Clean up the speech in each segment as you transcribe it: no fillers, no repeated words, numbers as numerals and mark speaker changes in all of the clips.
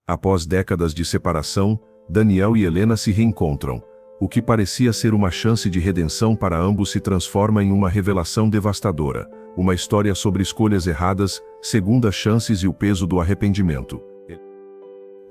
Speaker 1: Após décadas de separação, Daniel e Helena se reencontram. O que parecia ser uma chance de redenção para ambos se transforma em uma revelação devastadora. Uma história sobre escolhas erradas, segundas chances e o peso do arrependimento.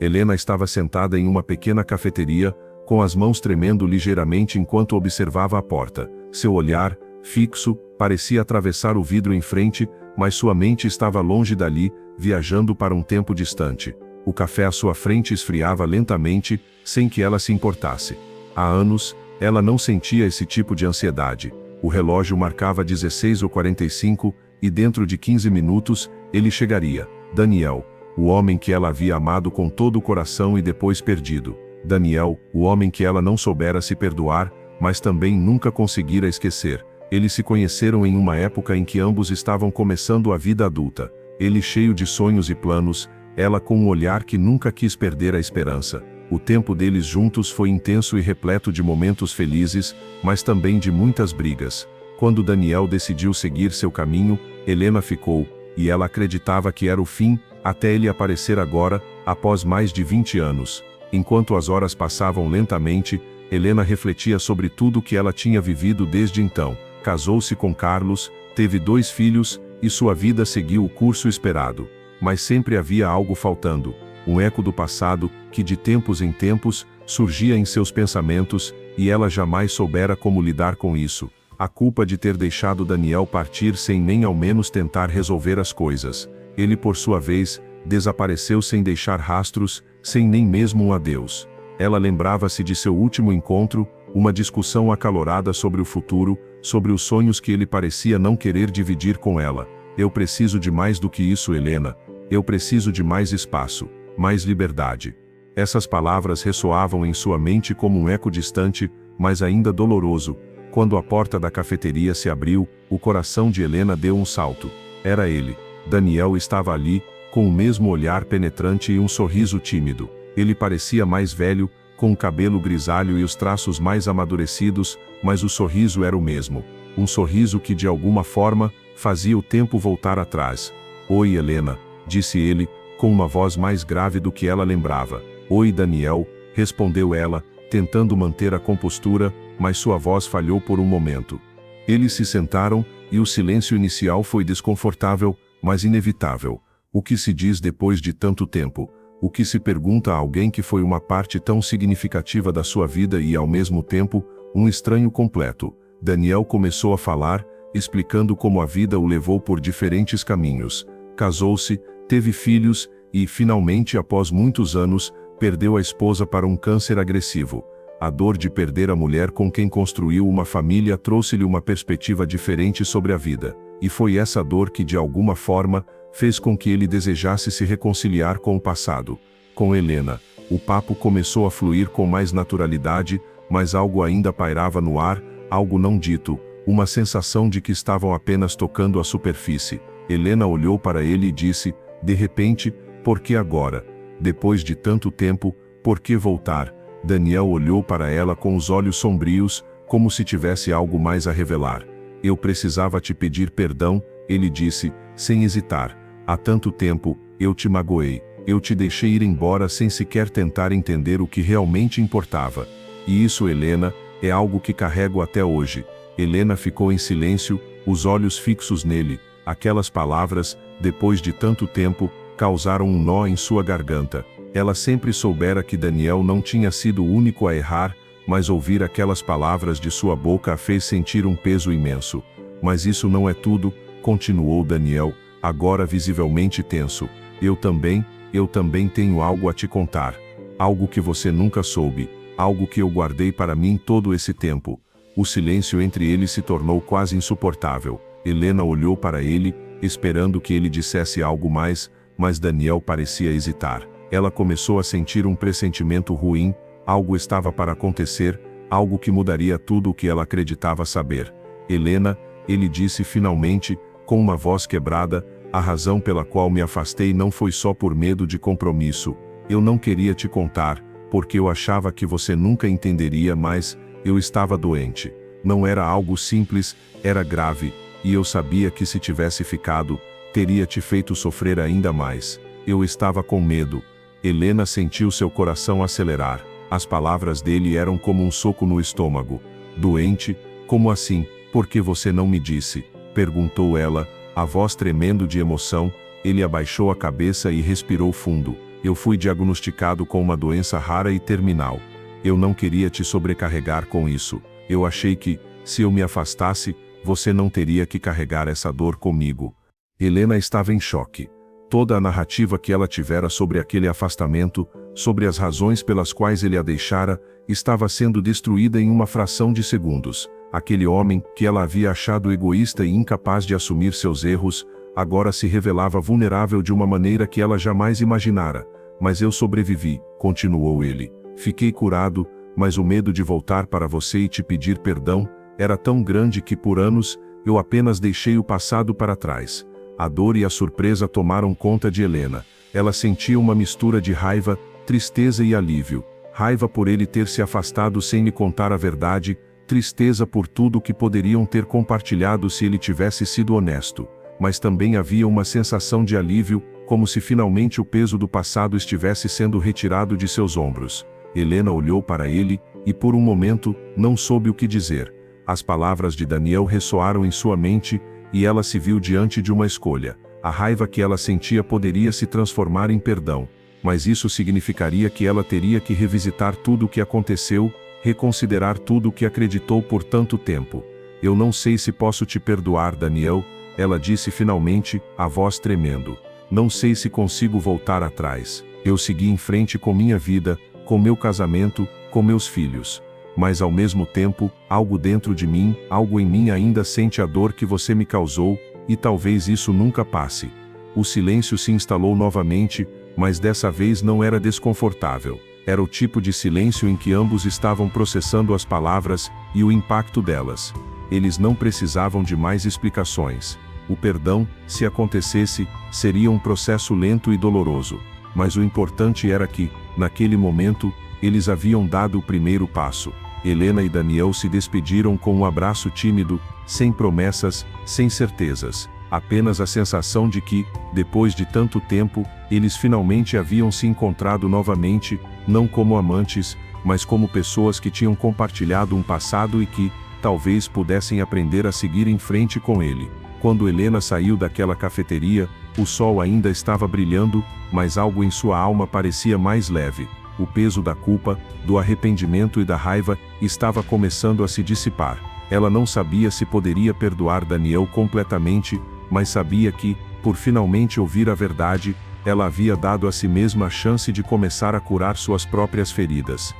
Speaker 1: Helena estava sentada em uma pequena cafeteria, com as mãos tremendo ligeiramente enquanto observava a porta. Seu olhar, fixo, parecia atravessar o vidro em frente, mas sua mente estava longe dali, viajando para um tempo distante. O café à sua frente esfriava lentamente, sem que ela se importasse. Há anos, ela não sentia esse tipo de ansiedade. O relógio marcava 16h45, e dentro de 15 minutos, ele chegaria. Daniel, o homem que ela havia amado com todo o coração e depois perdido. Daniel, o homem que ela não soubera se perdoar, mas também nunca conseguira esquecer. Eles se conheceram em uma época em que ambos estavam começando a vida adulta. Ele cheio de sonhos e planos, ela com um olhar que nunca quis perder a esperança. O tempo deles juntos foi intenso e repleto de momentos felizes, mas também de muitas brigas. Quando Daniel decidiu seguir seu caminho, Helena ficou, e ela acreditava que era o fim, até ele aparecer agora, após mais de 20 anos. Enquanto as horas passavam lentamente, Helena refletia sobre tudo o que ela tinha vivido desde então. Casou-se com Carlos, teve 2 filhos, e sua vida seguiu o curso esperado. Mas sempre havia algo faltando, um eco do passado, que de tempos em tempos, surgia em seus pensamentos, e ela jamais soubera como lidar com isso. A culpa de ter deixado Daniel partir sem nem ao menos tentar resolver as coisas. Ele, por sua vez, desapareceu sem deixar rastros, sem nem mesmo um adeus. Ela lembrava-se de seu último encontro, uma discussão acalorada sobre o futuro, sobre os sonhos que ele parecia não querer dividir com ela. Eu preciso de mais do que isso, Helena. Eu preciso de mais espaço, mais liberdade. Essas palavras ressoavam em sua mente como um eco distante, mas ainda doloroso. Quando a porta da cafeteria se abriu, o coração de Helena deu um salto. Era ele. Daniel estava ali, com o mesmo olhar penetrante e um sorriso tímido. Ele parecia mais velho, com o cabelo grisalho e os traços mais amadurecidos, mas o sorriso era o mesmo. Um sorriso que de alguma forma, fazia o tempo voltar atrás. Oi, Helena, disse ele, com uma voz mais grave do que ela lembrava. Oi, Daniel, respondeu ela, tentando manter a compostura, mas sua voz falhou por um momento. Eles se sentaram, e o silêncio inicial foi desconfortável, mas inevitável. O que se diz depois de tanto tempo? O que se pergunta a alguém que foi uma parte tão significativa da sua vida e, ao mesmo tempo, um estranho completo? Daniel começou a falar, explicando como a vida o levou por diferentes caminhos. Casou-se, teve filhos, e, finalmente, após muitos anos, perdeu a esposa para um câncer agressivo. A dor de perder a mulher com quem construiu uma família trouxe-lhe uma perspectiva diferente sobre a vida. E foi essa dor que, de alguma forma, fez com que ele desejasse se reconciliar com o passado. Com Helena, o papo começou a fluir com mais naturalidade, mas algo ainda pairava no ar, algo não dito, uma sensação de que estavam apenas tocando a superfície. Helena olhou para ele e disse, de repente, por que agora? Depois de tanto tempo, por que voltar? Daniel olhou para ela com os olhos sombrios, como se tivesse algo mais a revelar. Eu precisava te pedir perdão, ele disse, sem hesitar. Há tanto tempo, eu te magoei. Eu te deixei ir embora sem sequer tentar entender o que realmente importava. E isso, Helena, é algo que carrego até hoje. Helena ficou em silêncio, os olhos fixos nele. Aquelas palavras, depois de tanto tempo, causaram um nó em sua garganta. Ela sempre soubera que Daniel não tinha sido o único a errar, mas ouvir aquelas palavras de sua boca a fez sentir um peso imenso. Mas isso não é tudo, continuou Daniel, agora visivelmente tenso. Eu também tenho algo a te contar. Algo que você nunca soube, algo que eu guardei para mim todo esse tempo. O silêncio entre eles se tornou quase insuportável. Helena olhou para ele, esperando que ele dissesse algo mais, mas Daniel parecia hesitar. Ela começou a sentir um pressentimento ruim, algo estava para acontecer, algo que mudaria tudo o que ela acreditava saber. Helena, ele disse finalmente, com uma voz quebrada, a razão pela qual me afastei não foi só por medo de compromisso. Eu não queria te contar, porque eu achava que você nunca entenderia, mas eu estava doente. Não era algo simples, era grave, e eu sabia que se tivesse ficado, teria te feito sofrer ainda mais. Eu estava com medo. Helena sentiu seu coração acelerar. As palavras dele eram como um soco no estômago. Doente? Como assim? Por que você não me disse? Perguntou ela, a voz tremendo de emoção. Ele abaixou a cabeça e respirou fundo. Eu fui diagnosticado com uma doença rara e terminal. Eu não queria te sobrecarregar com isso. Eu achei que, se eu me afastasse, você não teria que carregar essa dor comigo. Helena estava em choque. Toda a narrativa que ela tivera sobre aquele afastamento, sobre as razões pelas quais ele a deixara, estava sendo destruída em uma fração de segundos. Aquele homem, que ela havia achado egoísta e incapaz de assumir seus erros, agora se revelava vulnerável de uma maneira que ela jamais imaginara. Mas eu sobrevivi, continuou ele. Fiquei curado, mas o medo de voltar para você e te pedir perdão era tão grande que por anos eu apenas deixei o passado para trás. A dor e a surpresa tomaram conta de Helena. Ela sentia uma mistura de raiva, tristeza e alívio. Raiva por ele ter se afastado sem lhe contar a verdade, tristeza por tudo que poderiam ter compartilhado se ele tivesse sido honesto. Mas também havia uma sensação de alívio, como se finalmente o peso do passado estivesse sendo retirado de seus ombros. Helena olhou para ele, e por um momento, não soube o que dizer. As palavras de Daniel ressoaram em sua mente, e ela se viu diante de uma escolha. A raiva que ela sentia poderia se transformar em perdão, mas isso significaria que ela teria que revisitar tudo o que aconteceu, reconsiderar tudo o que acreditou por tanto tempo. Eu não sei se posso te perdoar, Daniel, ela disse finalmente, a voz tremendo. Não sei se consigo voltar atrás. Eu segui em frente com minha vida, com meu casamento, com meus filhos. Mas ao mesmo tempo, algo dentro de mim, algo em mim ainda sente a dor que você me causou, e talvez isso nunca passe. O silêncio se instalou novamente, mas dessa vez não era desconfortável. Era o tipo de silêncio em que ambos estavam processando as palavras e o impacto delas. Eles não precisavam de mais explicações. O perdão, se acontecesse, seria um processo lento e doloroso. Mas o importante era que, naquele momento, eles haviam dado o primeiro passo. Helena e Daniel se despediram com um abraço tímido, sem promessas, sem certezas. Apenas a sensação de que, depois de tanto tempo, eles finalmente haviam se encontrado novamente, não como amantes, mas como pessoas que tinham compartilhado um passado e que, talvez pudessem aprender a seguir em frente com ele. Quando Helena saiu daquela cafeteria, o sol ainda estava brilhando, mas algo em sua alma parecia mais leve. O peso da culpa, do arrependimento e da raiva estava começando a se dissipar. Ela não sabia se poderia perdoar Daniel completamente, mas sabia que, por finalmente ouvir a verdade, ela havia dado a si mesma a chance de começar a curar suas próprias feridas.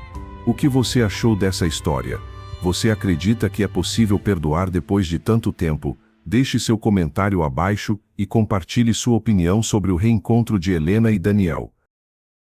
Speaker 1: O que você achou dessa história? Você acredita que é possível perdoar depois de tanto tempo? Deixe seu comentário abaixo e compartilhe sua opinião sobre o reencontro de Helena e Daniel.